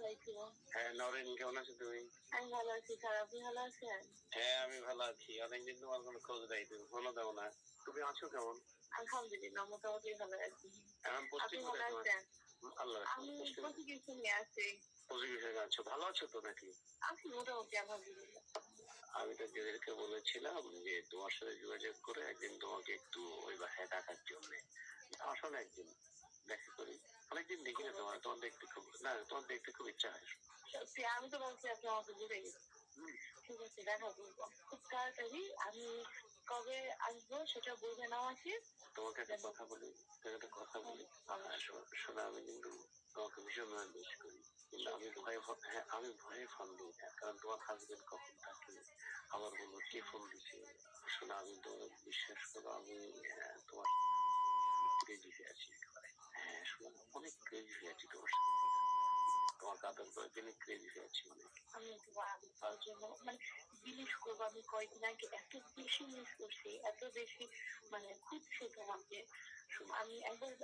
আলাইকুম। হ্যাঁ নরেন, কেমন আছো তুমি? আমি ভালো আছি স্যার, আপনি ভালো আছেন? হ্যাঁ আমি ভালো আছি। অনেকদিন তোমার কোনো খোঁজ নাই, তুমি ফোনও দাও না। তুমি আছো কেমন? আলহামদুলিল্লাহ মোটামুটি ভালো আছি। এখন আপনি পশ্চিম ভালো কোথায় তোমার? আছেন? আল্লাহ আমি প্রসিকিউশনে আছি। পজিটিভ আছো, ভালো আছো তো নাকি? আছি মোটামুটি আলহামদুলিল্লাহ। আমি তো যাদেরকে বলেছিলাম যে তোমার সাথে যোগাযোগ করে একদিন তোমাকে একটু ওই বাসায় ডাকার জন্য। আসো না একদিন, দেখা করি। অনেকদিন দেখি না তোমার, তোমার দেখতে খুব না, তোমার দেখতে খুব ইচ্ছা হয়। সত্যি আমি তো ভাবছি আপনি আমাকে ভুলে গেছেন। ঠিক আছে, দেখা করবো খুব তাড়াতাড়ি। আমি কবে আসবো সেটা বলবে না আমাকে। তোমাকে একটা কথা বলি, শোনা, আমি কিন্তু তোমাকে ভীষণ মিস করি, কিন্তু আমি ভয়ে ফোন দিই না, কারণ তোমার হাজবেন্ড কখন থাকে আবার বলবো কে ফোন দিচ্ছে। শোনা, আমি তোমার বিশ্বাস করো, আমি তোমার ক্রেজি হয়ে আছি একেবারে। হ্যাঁ শোনা, অনেক ক্রেজি হয়ে আছি তোমার সাথে, তোমার কাদের করে জন্য ক্রেজি হয়ে আছি। মানে আমি তার জন্য মানে বিলিভ করবো, আমি কয়েকদিন আগে এত বেশি মিস করছি, এত বেশি মানে খুঁজছি তোমাকে।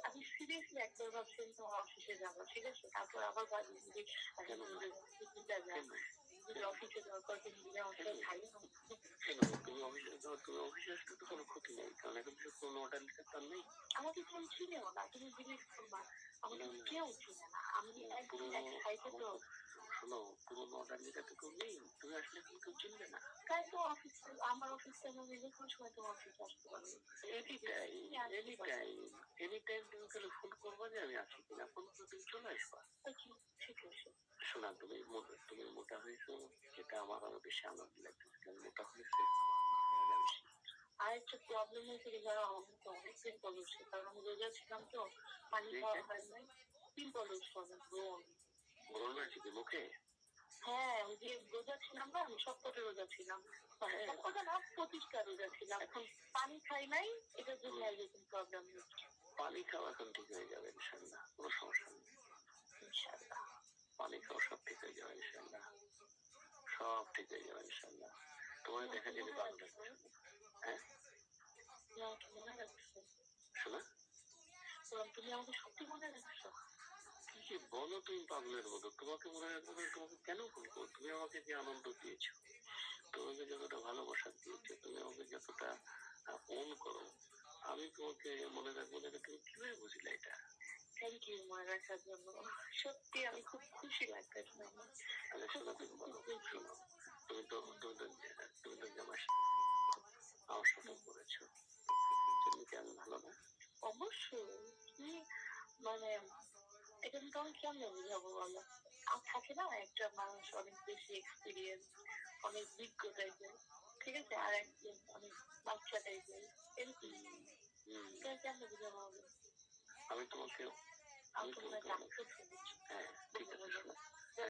আমি সিরিয়াসলি একবার ভাবছিলাম তোমার অফিসে যাবো, ঠিক আছে, তারপর আবার ভাবি যে অফিসে যাওয়ার পর তুমি আমার সাথে খাই না। তুমি অফিসে আসলে তো কোনো ক্ষতি নেই, কারণ এখন কোনো অর্ডার নিতে তার নেই। আমাকে কেউ চিনেও না, তুমি বিলিভ করবা, আমাকে কেউ চিনে না। আমি একদম এক সাইডে তো। শোনো, পুরোনো অর্ডার নিতে তো কেউ নেই, তুমি আসলে কেউ চিনবে না। তাই তো অফিস, আমার অফিসে আমি যখন সময় তোমার অফিসে আসতে পারবো। এনি টাইম তুমি তাহলে ফোন করবা যে আমি আছি কিনা, ফোন করে তুমি চলে আসবা। ঠিক আছে। শোনা, তুমি মোটা হয়েছো, এটা আমার আরো বেশি আনন্দ লাগতেছে, কারণ মোটা হয়েছে। আরেকটা প্রবলেম হয়েছে কি জানো, আমার তো অনেক পিম্পল উঠছে, কারণ আমি রোজা ছিলাম তো, পানি খাওয়া হয় নাই। পিম্পল উঠছে অনেক, ব্রণ আছে কি মুখে? হ্যাঁ, ওই যে রোজা ছিলাম না, আমি সপ্তাহে রোজা ছিলাম, সপ্তাহে না 25টা রোজা ছিলাম। এখন পানি খাই নাই, এটার জন্য এরকম প্রবলেম হচ্ছে। পানি খাওয়া এখন ঠিক হয়ে যাবে ইনশাল্লাহ, কোনো সমস্যা নেই ইনশাআল্লাহ। পানি খাওয়া সব ঠিক হয়ে যাবে ইনশাল্লাহ, সব ঠিক হয়ে যাবে ইনশাল্লাহ। তোমার দেখা যাবে ভালো লাগবে। হ্যাঁ মনে রাখছো? শোনা, তুমি আমাকে সত্যি মনে রাখছো? কি যে বলো তুমি পাগলের মতো, তোমাকে মনে রাখবো না? তোমাকে কেন বলবো? তুমি আমাকে যে আনন্দ দিয়েছো, তোমাকে যতটা ভালোবাসা দিয়েছো, তুমি আমাকে যতটা ওন করো, আমি তোমাকে মনে রাখবো না? তুমি কিভাবে বুঝলে এটা? থ্যাংক ইউ মনে রাখার জন্য, সত্যি আমি খুব খুশি লাগতেছে আমার। শোনো, তুমি বলো, শোনো, তুমি তো জামাই আমার সাথে করেছো, তুমি কেন ভালো না? অবশ্যই। কি মানে এটা কিন্তু আমি কেমন বুঝাবো বলো? আর থাকে না একটা মানুষ অনেক বেশি এক্সপিরিয়েন্স, অনেক বিজ্ঞ টাইপের, ঠিক আছে, আর একজন অনেক বাচ্চা টাইপের, এরকম। কেমন বুঝাবো বলো? আমি তোমাকে আমি তোমাকে হ্যাঁ ঠিক আছে।